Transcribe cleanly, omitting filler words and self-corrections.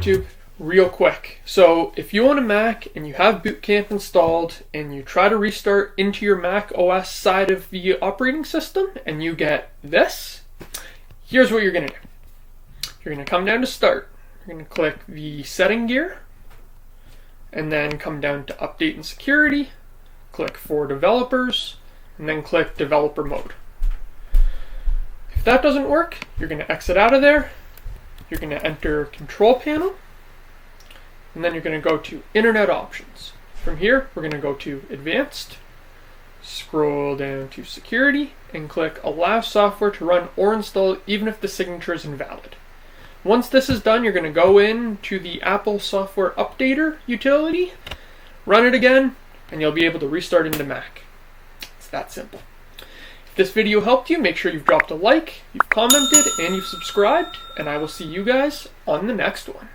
YouTube real quick. So if you own a Mac and you have Bootcamp installed and you try to restart into your macOS side of the operating system and you get this, here's what you're going to do. You're going to come down to Start. You're going to click the Setting gear and then come down to Update and Security, click For Developers, and then click Developer Mode. If that doesn't work, you're going to exit out of there. You're going to enter Control Panel, and then you're going to go to Internet Options. From here, we're going to go to Advanced, scroll down to Security, and click Allow Software to Run or Install even if the signature is invalid. Once this is done, you're going to go into the Apple Software Updater utility, run it again, and you'll be able to restart into Mac. It's that simple. If this video helped you, make sure you've dropped a like, you've commented, and you've subscribed, and I will see you guys on the next one.